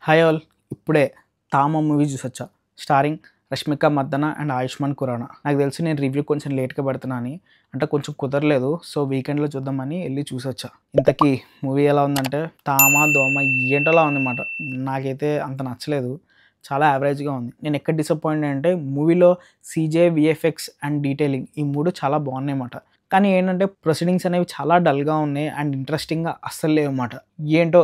Hi all. ఇప్పుడే 'Thama' movie చూసొచ్చా. Starring Rashmika Mandanna and Ayushmann Khurrana. నాకు తెలిసి నేను రివ్యూ కొంచెం లేట్‌గా పెడుతున్నా అని. అంటే కొంచెం కుదరలేదు. సో, వీకెండ్‌లో చూద్దామని ఎళ్లి చూసొచ్చా. ఇంతకీ మూవీ ఎలా ఉందంటే 'తామ దోమ' ఏంటోలా ఉందన్నమాట. నాకైతే అంత నచ్చలేదు. చాలా యావరేజ్‌గా ఉంది. నేను ఎక్కడ డిసప్పాయింట్ అంటే మూవీలో సీజే, వీఎఫ్ఎక్స్ అండ్ డీటెయిలింగ్ ఈ 3 చాలా బాగున్నాయన్నమాట. కానీ ఏంటంటే ప్రొసీడింగ్స్ అనేవి చాలా డల్‌గా ఉన్నాయి అండ్ ఇంట్రెస్టింగ్‌గా అస్సలు లేవన్నమాట.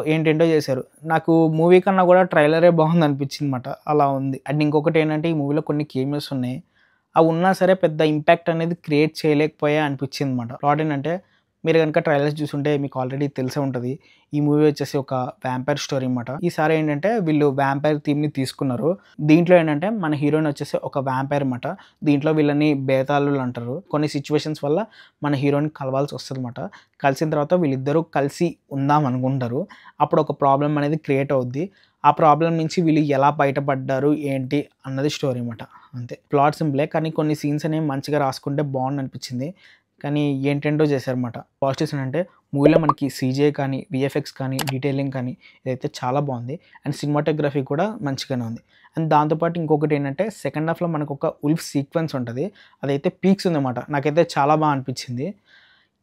ఏంటేంటో చేశారు. నాకు మూవీ కన్నా కూడా ట్రైలరే బాగుందనిపించిందన్నమాట. అలా ఉంది. అండ్ ఇంకొకటి ఏంటంటే ఈ మూవీలో కొన్ని కేమియోస్ ఉన్నాయి. అవి ఉన్నా సరే పెద్ద ఇంపాక్ట్ అనేది క్రియేట్ చేయలేకపోయా అనిపించిందన్నమాట. ప్లాట్ ఏంటంటే మీరు గనుక ట్రైలర్స్ చూసుంటే మీకు ఆల్రెడీ తెలిసే ఉంటది. ఈ మూవీ వచ్చేసి ఒక వాంపైర్ స్టోరీ అన్నమాట. ఈసారి ఏంటంటే వీళ్ళు వాంపైర్ థీమ్‌ని తీసుకున్నారు. దీంట్లో ఏంటంటే మన హీరోయిన్ వచ్చేసి ఒక వాంపైర్ అన్నమాట. దీంట్లో వీళ్ళని బేతాళులు అంటారు. కొన్ని సిట్యుయేషన్స్ వల్ల మన హీరోయిన్ కలవాల్సి వస్తదన్నమాట. కలిసిన తర్వాత వీళ్ళిద్దరూ కలిసి ఉందాం అనుకుంటారు. అప్పుడు ఒక ప్రాబ్లమ్ అనేది క్రియేట్ అవుద్ది. ఆ ప్రాబ్లమ్ నుంచి వీళ్ళు ఎలా బయటపడ్డారు ఏంటి అన్నది స్టోరీ అన్నమాట. అంతే. ప్లాట్ సింపులే కానీ కొన్ని సీన్స్ అనేవి మంచిగా రాసుకుంటే బాగుందనిపించింది. కానీ ఏంటేంటో చేశారన్నమాట. పాజిటివ్స్ ఏంటంటే మూవీలో మనకి సీజే కానీ, వీఎఫ్ఎక్స్ కానీ, డీటెయిలింగ్ కానీ ఇదైతే చాలా బాగుంది. అండ్ సినిమాటోగ్రఫీ కూడా మంచిగానే ఉంది. అండ్ దాంతో పాటు ఇంకొకటి ఏంటంటే సెకండ్ హాఫ్‌లో మనకు ఒక ఉల్ఫ్ సీక్వెన్స్ ఉంటది. అదైతే పీక్స్ ఉందన్నమాట. నాకైతే చాలా అనిపించింది.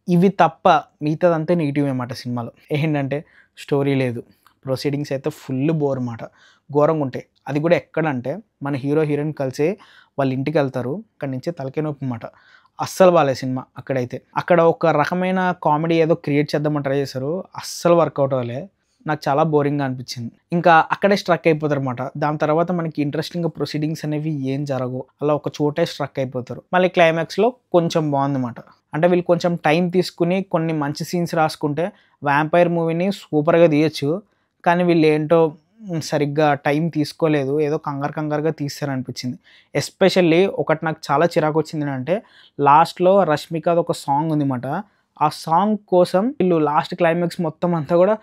ఇవి తప్ప మిగతాదంతా నెగెటివే అన్నమాట సినిమాలో. ఏంటంటే స్టోరీ లేదు. ప్రొసీడింగ్స్ అయితే ఫుల్ బోర్ మాట. ఘోరంగుంటాయి. అది కూడా ఎక్కడంటే మన హీరో, హీరోయిన్ కలిసి వాళ్ళ ఇంటికెళ్తారు. అక్కడి నుంచి తలకాయ నొప్పి మాట. అస్సలు బాలేదు సినిమా అక్కడైతే. అక్కడ ఒక రకమైన కామెడీ ఏదో క్రియేట్ చేద్దామని ట్రై చేశారు. అస్సలు వర్కౌట్ అవ్వలే. నాకు చాలా బోరింగ్‌గా అనిపించింది. ఇంకా అక్కడే స్ట్రక్ అయిపోతారన్నమాట. దాని తర్వాత మనకి ఇంట్రెస్టింగ్‌గా ప్రొసీడింగ్స్ అనేవి ఏం జరగవు. అలా ఒక చోటే స్ట్రక్ అయిపోతారు. మళ్ళీ క్లైమాక్స్‌లో కొంచెం బాగుందన్నమాట. అంటే వీళ్ళు కొంచెం టైం తీసుకొని కొన్ని మంచి సీన్స్ రాసుకుంటే వాంపైర్ మూవీని సూపర్‌గా తీయొచ్చు. కానీ వీళ్ళేంటో సరిగ్గా టైం తీసుకోలేదు. ఏదో కంగారుగా తీశారనిపించింది. ఎస్పెషల్లీ ఒకటి నాకు చాలా చిరాకొచ్చిందేంటంటే లాస్ట్‌లో రష్మికది ఒక సాంగ్ ఉందన్నమాట. ఆ సాంగ్ కోసం వీళ్ళు లాస్ట్ క్లైమాక్స్ మొత్తం అంతా కూడా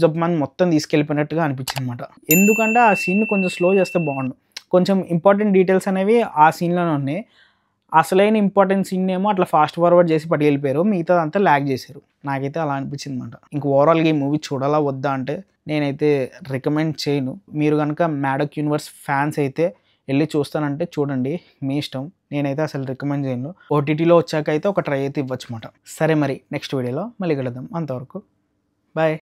జబ్ మని మొత్తం తీసుకెళ్ళిపోయినట్టుగా అనిపించిందన్నమాట. ఎందుకంటే ఆ సీన్‌ని కొంచెం స్లో చేస్తే బాగుండు. కొంచెం ఇంపార్టెంట్ డీటెయిల్స్ అనేవి ఆ సీన్‌లోనే ఉన్నాయి. అసలైన ఇంపార్టెంట్ సీన్‌నేమో అట్లా ఫాస్ట్ ఫార్వర్డ్ చేసి పట్టుకెళ్ళిపోయారు. మిగతాదంతా లాగ్ చేశారు. నాకైతే అలా అనిపించిందన్నమాట. ఇంక ఓవరాల్‌గా ఈ మూవీ చూడాలా వద్దా అంటే నేనైతే రికమెండ్ చేయను. మీరు గనుక 'మ్యాడోక్ యూనివర్స్' ఫ్యాన్స్ అయితే ఎళ్లి చూస్తానంటే చూడండి. మీ ఇష్టం. నేనైతే అసలు రికమెండ్ చేయను. ఓటీటీలో వచ్చాకైతే ఒక ట్రై అయితే ఇవ్వచ్చుమాట. సరే మరి నెక్స్ట్ వీడియోలో మళ్ళీ కలుద్దాం. అంతవరకు బాయ్.